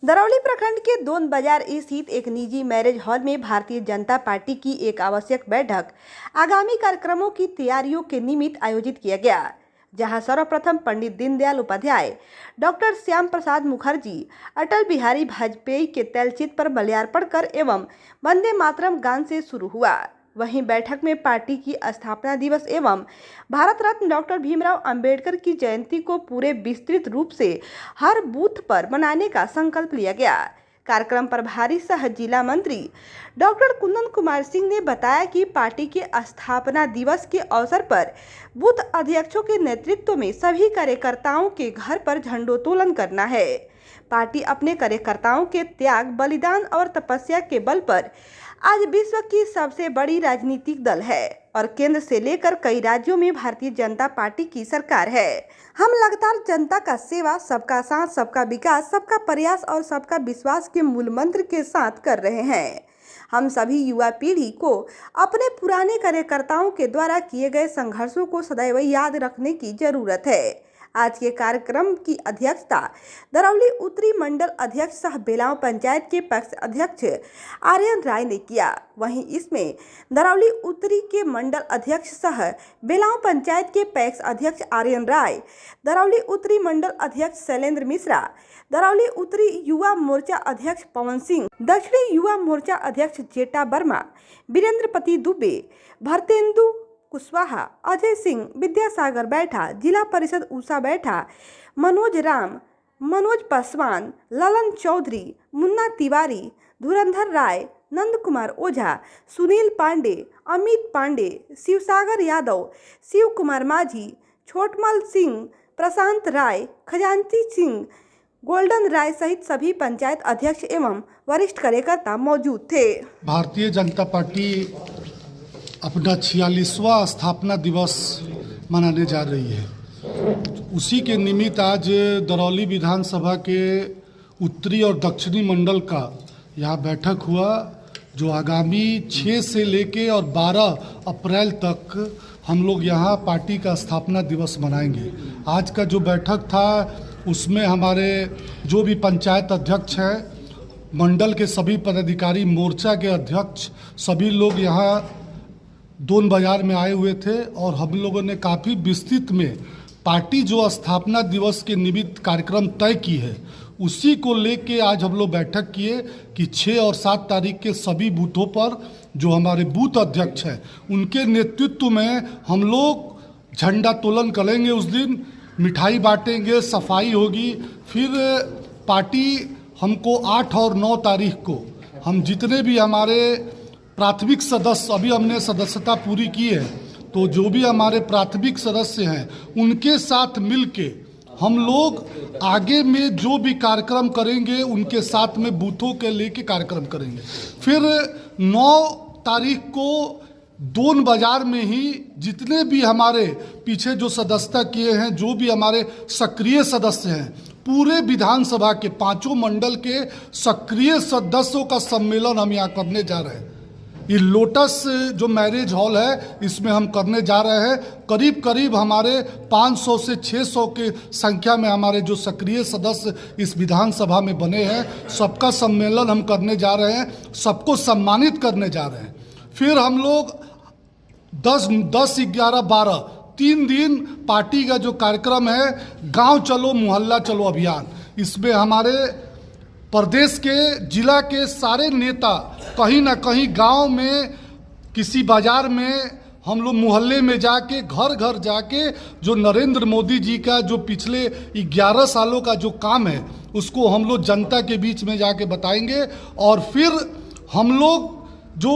दरौली प्रखंड के दोन बाजार स्थित एक निजी मैरिज हॉल में भारतीय जनता पार्टी की एक आवश्यक बैठक आगामी कार्यक्रमों की तैयारियों के निमित्त आयोजित किया गया, जहां सर्वप्रथम पंडित दीनदयाल उपाध्याय, डॉक्टर श्याम प्रसाद मुखर्जी, अटल बिहारी वाजपेयी के तैलचित्र पर माल्यार्पण कर एवं वंदे मातरम गान से शुरू हुआ। वहीं बैठक में पार्टी की स्थापना दिवस एवं भारत रत्न डॉक्टर भीमराव अंबेडकर की जयंती को पूरे विस्तृत रूप से हर बूथ पर मनाने का संकल्प लिया गया। कार्यक्रम प्रभारी सह जिला मंत्री डॉक्टर कुंदन कुमार सिंह ने बताया कि पार्टी के स्थापना दिवस के अवसर पर बूथ अध्यक्षों के नेतृत्व में सभी कार्यकर्ताओं के घर पर झंडोत्तोलन करना है। पार्टी अपने कार्यकर्ताओं के त्याग, बलिदान और तपस्या के बल पर आज विश्व की सबसे बड़ी राजनीतिक दल है और केंद्र से लेकर कई राज्यों में भारतीय जनता पार्टी की सरकार है। हम लगातार जनता का सेवा, सबका साथ, सबका विकास, सबका प्रयास और सबका विश्वास के मूल मंत्र के साथ कर रहे हैं। हम सभी युवा पीढ़ी को अपने पुराने कार्यकर्ताओं के द्वारा किए गए संघर्षों को सदैव याद रखने की जरूरत है। आज के कार्यक्रम की अध्यक्षता दरौली उत्तरी मंडल अध्यक्ष सह बेलाव पंचायत के पक्ष अध्यक्ष आर्यन राय ने किया। वहीं इसमें दरौली उत्तरी के मंडल अध्यक्ष सह बेलाव पंचायत के पैक्स अध्यक्ष आर्यन राय, दरौली उत्तरी मंडल अध्यक्ष शैलेंद्र मिश्रा, दरौली उत्तरी युवा मोर्चा अध्यक्ष पवन सिंह, दक्षिणी युवा मोर्चा अध्यक्ष जेटा वर्मा, वीरेंद्रपति दुबे, भरतेंदु कुशवाहा, अजय सिंह, विद्यासागर बैठा, जिला परिषद उषा बैठा, मनोज राम, मनोज पासवान, ललन चौधरी, मुन्ना तिवारी, धुरंधर राय, नंद कुमार ओझा, सुनील पांडे, अमित पांडे, शिवसागर यादव, शिव कुमार माझी, छोटमल सिंह, प्रशांत राय, खजांची सिंह, गोल्डन राय सहित सभी पंचायत अध्यक्ष एवं वरिष्ठ कार्यकर्ता मौजूद थे। भारतीय जनता पार्टी अपना 46वां स्थापना दिवस मनाने जा रही है। उसी के निमित्त आज दरौली विधानसभा के उत्तरी और दक्षिणी मंडल का यहाँ बैठक हुआ, जो आगामी 6 से लेके और 12 अप्रैल तक हम लोग यहाँ पार्टी का स्थापना दिवस मनाएंगे। आज का जो बैठक था उसमें हमारे जो भी पंचायत अध्यक्ष हैं, मंडल के सभी पदाधिकारी, मोर्चा के अध्यक्ष, सभी लोग यहाँ दोन बाजार में आए हुए थे और हम लोगों ने काफ़ी विस्तृत में पार्टी जो स्थापना दिवस के निमित्त कार्यक्रम तय की है उसी को लेके आज हम लोग बैठक किए कि 6 और 7 तारीख के सभी बूथों पर जो हमारे बूथ अध्यक्ष हैं उनके नेतृत्व में हम लोग झंडा तोलन करेंगे। उस दिन मिठाई बांटेंगे, सफाई होगी। फिर पार्टी हमको 8 और 9 तारीख को हम जितने भी हमारे प्राथमिक सदस्य, अभी हमने सदस्यता पूरी की है, तो जो भी हमारे प्राथमिक सदस्य हैं उनके साथ मिलके हम लोग आगे में जो भी कार्यक्रम करेंगे उनके साथ में बूथों के लेके कार्यक्रम करेंगे। फिर 9 तारीख को दोन बाजार में ही जितने भी हमारे पीछे जो सदस्यता किए हैं, जो भी हमारे सक्रिय सदस्य हैं, पूरे विधानसभा के 5 मंडल के सक्रिय सदस्यों का सम्मेलन हम यहाँ करने जा रहे हैं। ये लोटस जो मैरिज हॉल है इसमें हम करने जा रहे हैं। करीब करीब हमारे 500 से 600 के संख्या में हमारे जो सक्रिय सदस्य इस विधानसभा में बने हैं, सबका सम्मेलन हम करने जा रहे हैं, सबको सम्मानित करने जा रहे हैं। फिर हम लोग 10, 11, 12 3 दिन पार्टी का जो कार्यक्रम है, गांव चलो मोहल्ला चलो अभियान, इसमें हमारे प्रदेश के जिला के सारे नेता कहीं ना कहीं गांव में, किसी बाजार में, हम लोग मोहल्ले में जाके, घर घर जाके जो नरेंद्र मोदी जी का जो पिछले 11 सालों का जो काम है उसको हम लोग जनता के बीच में जाके बताएंगे। और फिर हम लोग जो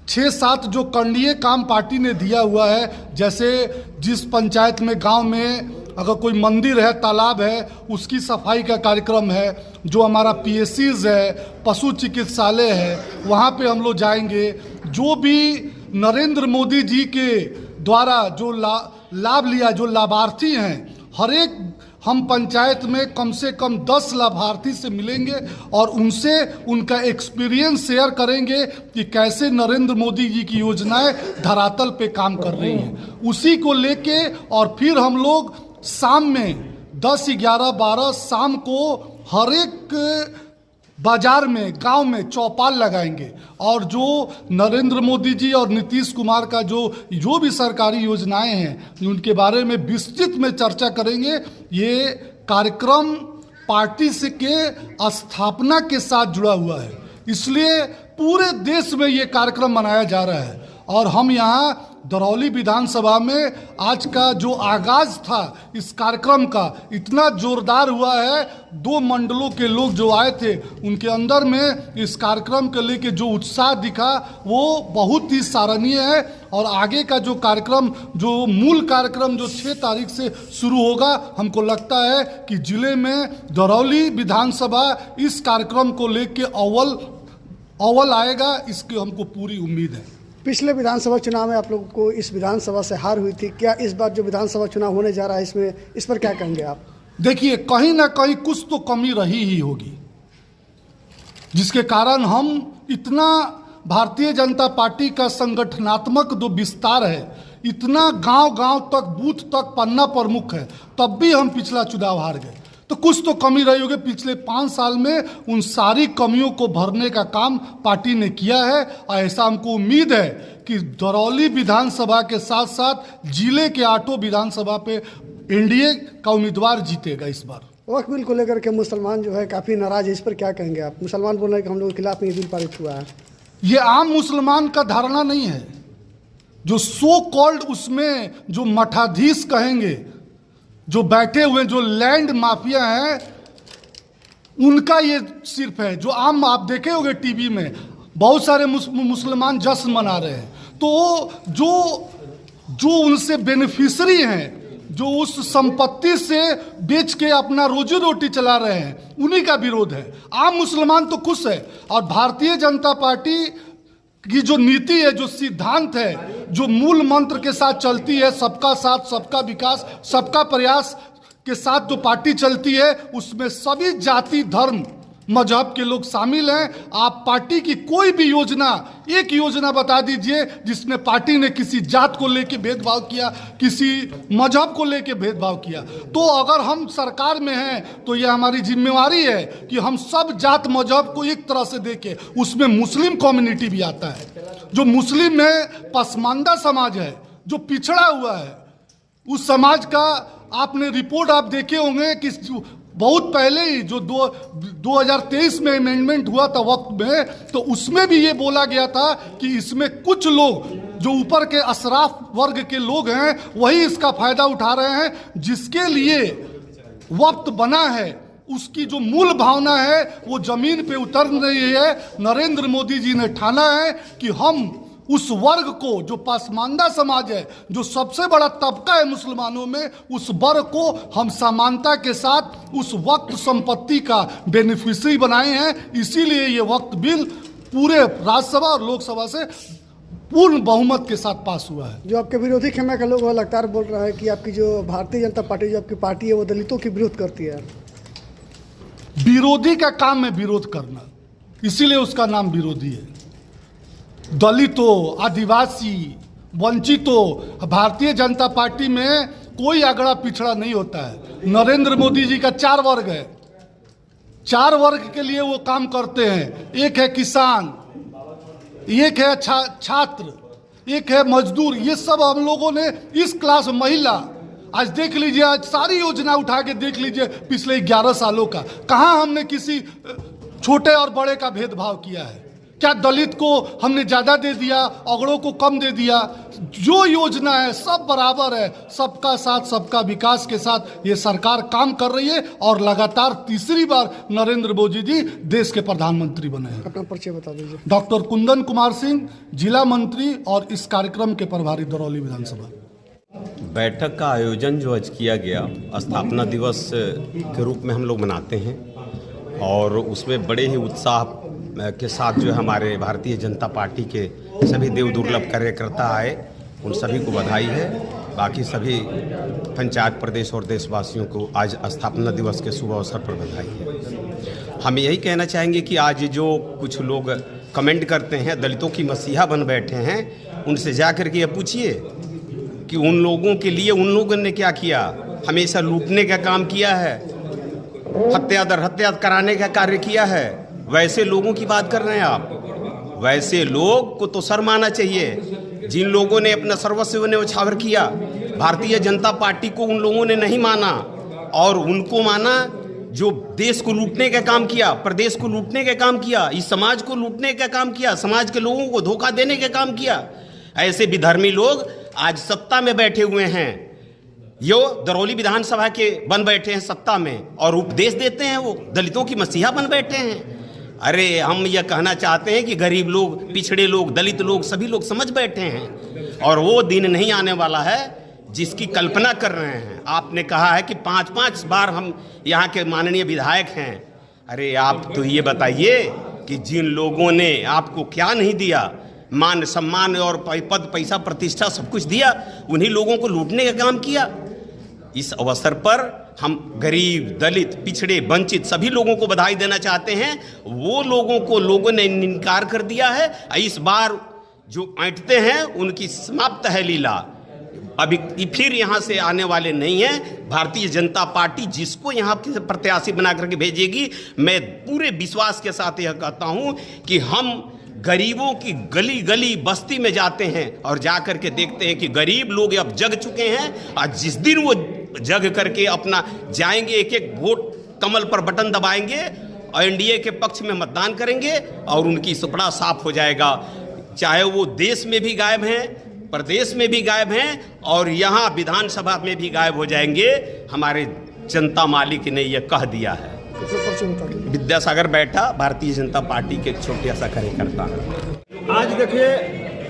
6-7 जो करणीय काम पार्टी ने दिया हुआ है, जैसे जिस पंचायत में, गांव में अगर कोई मंदिर है, तालाब है, उसकी सफाई का कार्यक्रम है, जो हमारा PSCs है, पशु चिकित्सालय है, वहाँ पे हम लोग जाएंगे। जो भी नरेंद्र मोदी जी के द्वारा जो लाभ लिया, जो लाभार्थी हैं, हर एक हम पंचायत में कम से कम 10 लाभार्थी से मिलेंगे और उनसे उनका एक्सपीरियंस शेयर करेंगे कि कैसे नरेंद्र मोदी जी की योजनाएं धरातल पे काम कर रही हैं। उसी को लेके और फिर हम लोग शाम में 10, 11, 12 शाम को हर एक बाजार में, गांव में चौपाल लगाएंगे और जो नरेंद्र मोदी जी और नीतीश कुमार का जो भी सरकारी योजनाएं हैं उनके बारे में विस्तृत में चर्चा करेंगे। ये कार्यक्रम पार्टी से के स्थापना के साथ जुड़ा हुआ है, इसलिए पूरे देश में ये कार्यक्रम मनाया जा रहा है। और हम यहाँ दरौली विधानसभा में आज का जो आगाज था इस कार्यक्रम का इतना जोरदार हुआ है। 2 मंडलों के लोग जो आए थे उनके अंदर में इस कार्यक्रम के लेके जो उत्साह दिखा वो बहुत ही सराहनीय है। और आगे का जो कार्यक्रम, जो मूल कार्यक्रम जो 6 तारीख से शुरू होगा, हमको लगता है कि जिले में दरौली विधानसभा इस कार्यक्रम को लेके अव्वल आएगा, इसकी हमको पूरी उम्मीद है। पिछले विधानसभा चुनाव में आप लोगों को इस विधानसभा से हार हुई थी, क्या इस बार जो विधानसभा चुनाव होने जा रहा है इस पर क्या कहेंगे आप? देखिए, कहीं ना कहीं कुछ तो कमी रही ही होगी, जिसके कारण हम इतना भारतीय जनता पार्टी का संगठनात्मक जो विस्तार है, इतना गांव-गांव तक, बूथ तक पन्ना प्रमुख है, तब भी हम पिछला चुनाव हार गए। तो कुछ तो कमी रही होगी। पिछले 5 साल में उन सारी कमियों को भरने का काम पार्टी ने किया है। ऐसा हमको उम्मीद है कि दरौली विधानसभा के साथ साथ जिले के 8 विधानसभा पे एनडीए का उम्मीदवार जीतेगा इस बार। वक्फ बिल को लेकर के मुसलमान जो है काफ़ी नाराज है, इस पर क्या कहेंगे आप? मुसलमान बोल रहे हैं कि हम लोगों के खिलाफ ये बिल पारित हुआ है। ये आम मुसलमान का धारणा नहीं है। जो सो कॉल्ड उसमें जो मठाधीश कहेंगे, जो बैठे हुए जो लैंड माफिया हैं, उनका ये सिर्फ है। जो आम आप देखे होंगे टीवी में बहुत सारे मुसलमान जश्न मना रहे हैं, तो जो उनसे बेनिफिशरी हैं, जो उस संपत्ति से बेच के अपना रोजी रोटी चला रहे हैं, उन्हीं का विरोध है। आम मुसलमान तो खुश है। और भारतीय जनता पार्टी की जो नीति है, जो सिद्धांत है, जो मूल मंत्र के साथ चलती है, सबका साथ, सबका विकास, सबका प्रयास के साथ जो पार्टी चलती है, उसमें सभी जाति, धर्म, मजहब के लोग शामिल हैं। आप पार्टी की कोई भी योजना, एक योजना बता दीजिए जिसमें पार्टी ने किसी जात को लेके भेदभाव किया, किसी मजहब को लेके भेदभाव किया। तो अगर हम सरकार में हैं तो यह हमारी जिम्मेवारी है कि हम सब जात मजहब को एक तरह से देखें। उसमें मुस्लिम कम्युनिटी भी आता है। जो मुस्लिम में पसमानदा समाज है, जो पिछड़ा हुआ है, उस समाज का आपने रिपोर्ट आप देखे होंगे कि बहुत पहले ही जो 2023 में अमेंडमेंट हुआ था वक्त में, तो उसमें भी ये बोला गया था कि इसमें कुछ लोग जो ऊपर के अशराफ वर्ग के लोग हैं वही इसका फायदा उठा रहे हैं। जिसके लिए वक्त बना है, उसकी जो मूल भावना है वो जमीन पे उतर रही है। नरेंद्र मोदी जी ने ठाना है कि हम उस वर्ग को, जो पसमानदा समाज है, जो सबसे बड़ा तबका है मुसलमानों में, उस वर्ग को हम समानता के साथ उस वक्त संपत्ति का बेनिफिशियरी बनाए हैं। इसीलिए ये वक्त बिल पूरे राज्यसभा और लोकसभा से पूर्ण बहुमत के साथ पास हुआ है। जो आपके विरोधी खेमे के लोग लगातार बोल रहा है कि आपकी जो भारतीय जनता पार्टी, जो आपकी पार्टी है, वो दलितों की विरोध करती है। विरोधी का काम है विरोध करना, इसीलिए उसका नाम विरोधी है। दलितों, आदिवासी, वंचितों, भारतीय जनता पार्टी में कोई अगड़ा पिछड़ा नहीं होता है। नरेंद्र मोदी जी का 4 वर्ग है, 4 वर्ग के लिए वो काम करते हैं। एक है किसान, एक है छात्र, एक है मजदूर। ये सब हम लोगों ने इस क्लास, महिला, आज देख लीजिए, आज सारी योजना उठा के देख लीजिए पिछले 11 सालों का, कहाँ हमने किसी छोटे और बड़े का भेदभाव किया है? क्या दलित को हमने ज़्यादा दे दिया, अगड़ों को कम दे दिया? जो योजना है सब बराबर है। सबका साथ, सबका विकास के साथ ये सरकार काम कर रही है और लगातार तीसरी बार नरेंद्र मोदी जी देश के प्रधानमंत्री बने हैं। अपना परिचय बता दीजिए। डॉक्टर कुंदन कुमार सिंह, जिला मंत्री और इस कार्यक्रम के प्रभारी दरौली विधानसभा। बैठक का आयोजन जो आज किया गया, स्थापना दिवस के रूप में हम लोग मनाते हैं और उसमें बड़े ही उत्साह के साथ जो हमारे भारतीय जनता पार्टी के सभी देव दुर्लभ कार्यकर्ता आए, उन सभी को बधाई है। बाकी सभी पंचायत प्रदेश और देशवासियों को आज स्थापना दिवस के शुभ अवसर पर बधाई है। हम यही कहना चाहेंगे कि आज जो कुछ लोग कमेंट करते हैं, दलितों की मसीहा बन बैठे हैं, उनसे जा कर के ये पूछिए कि उन लोगों के लिए उन लोगों ने क्या किया? हमेशा लूटने का काम किया है। हत्या दर हत्या कराने का कार्य किया है, वैसे लोगों की बात कर रहे हैं आप। वैसे लोग को तो शर्म आना चाहिए। जिन लोगों ने अपना सर्वस्व न्यौछावर किया, भारतीय जनता पार्टी को उन लोगों ने नहीं माना, और उनको माना जो देश को लूटने का काम किया, प्रदेश को लूटने का काम किया, इस समाज को लूटने का काम किया, समाज के लोगों को धोखा देने का काम किया। ऐसे विधर्मी लोग आज सत्ता में बैठे हुए हैं। यो दरौली विधानसभा के बन बैठे हैं सत्ता में, और उपदेश देते हैं, वो दलितों की मसीहा बन बैठे हैं। अरे हम यह कहना चाहते हैं कि गरीब लोग, पिछड़े लोग, दलित लोग, सभी लोग समझ बैठे हैं, और वो दिन नहीं आने वाला है जिसकी कल्पना कर रहे हैं। आपने कहा है कि 5-5 बार हम यहाँ के माननीय विधायक हैं। अरे आप तो ये बताइए कि जिन लोगों ने आपको क्या नहीं दिया, मान सम्मान और पद, पैसा, प्रतिष्ठा सब कुछ दिया, उन्हीं लोगों को लूटने का काम किया। इस अवसर पर हम गरीब, दलित, पिछड़े, वंचित सभी लोगों को बधाई देना चाहते हैं। वो लोगों को लोगों ने इनकार कर दिया है। इस बार जो ऐंठते हैं उनकी समाप्त है लीला। अभी फिर यहाँ से आने वाले नहीं हैं। भारतीय जनता पार्टी जिसको यहाँ के प्रत्याशी बना करके भेजेगी, मैं पूरे विश्वास के साथ यह कहता हूँ कि हम गरीबों की गली गली बस्ती में जाते हैं और जा करके देखते हैं कि गरीब लोग अब जग चुके हैं। और जिस दिन वो जग करके अपना जाएंगे, एक एक वोट कमल पर बटन दबाएंगे और एनडीए के पक्ष में मतदान करेंगे, और उनकी सुपड़ा साफ हो जाएगा। चाहे वो देश में भी गायब हैं, प्रदेश में भी गायब हैं, और यहाँ विधानसभा में भी गायब हो जाएंगे। हमारे जनता मालिक ने यह कह दिया है। विद्यासागर बैठा, भारतीय जनता पार्टी के छोटे सा कार्यकर्ता। आज देखिए,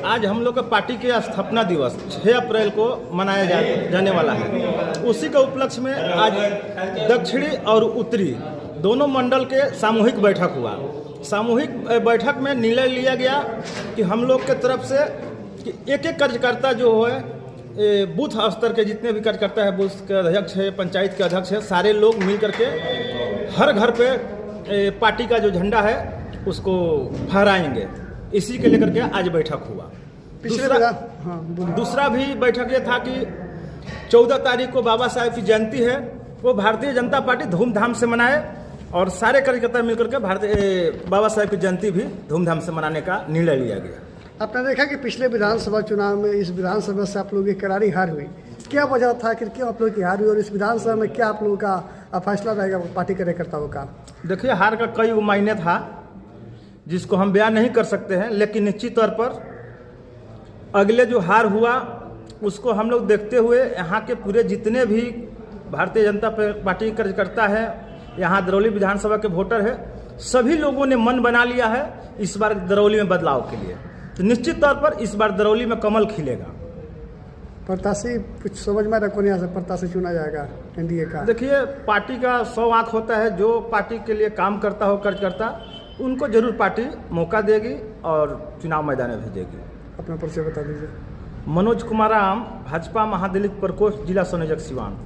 आज हम लोग का पार्टी के स्थापना दिवस 6 अप्रैल को मनाया जाने वाला है। उसी के उपलक्ष्य में आज दक्षिणी और उत्तरी दोनों मंडल के सामूहिक बैठक हुआ। सामूहिक बैठक में निर्णय लिया गया कि हम लोग के तरफ से कि एक एक कार्यकर्ता जो है, बूथ स्तर के जितने भी कार्यकर्ता है, बूथ के अध्यक्ष है, पंचायत के अध्यक्ष है, सारे लोग मिल करके हर घर पे पार्टी का जो झंडा है उसको फहराएंगे। इसी के लेकर के आज बैठक हुआ। दूसरा भी बैठक ये था कि 14 तारीख को बाबा साहेब की जयंती है, वो भारतीय जनता पार्टी धूमधाम से मनाए, और सारे कार्यकर्ता मिलकर के बाबा साहेब की जयंती भी धूमधाम से मनाने का निर्णय लिया गया। आपने देखा कि पिछले विधानसभा चुनाव में इस विधानसभा से आप लोगों की करारी हार हुई, क्या वजह था कि क्यों आप लोगों की हार हुई, और इस विधानसभा में क्या आप लोगों का फैसला रहेगा पार्टी कार्यकर्ताओं का? देखिए, हार का कई मायने था जिसको हम बयान नहीं कर सकते हैं, लेकिन निश्चित तौर पर अगले जो हार हुआ उसको हम लोग देखते हुए यहाँ के पूरे जितने भी भारतीय जनता पार्टी कार्यकर्ता है, यहाँ दरौली विधानसभा के वोटर है, सभी लोगों ने मन बना लिया है इस बार दरौली में बदलाव के लिए। तो निश्चित तौर पर इस बार दरौली में कमल खिलेगा। प्रत्याशी कुछ समझ में रखो, यहाँ से प्रत्याशी चुना जाएगा एनडीए का? देखिए, पार्टी का 100 आँख होता है। जो पार्टी के लिए काम करता हो कार्यकर्ता, उनको जरूर पार्टी मौका देगी और चुनाव मैदान में भेजेगी। अपना परिचय बता दीजिए। मनोज कुमार राम, भाजपा महादलित प्रकोष्ठ, जिला संयोजक सिवान।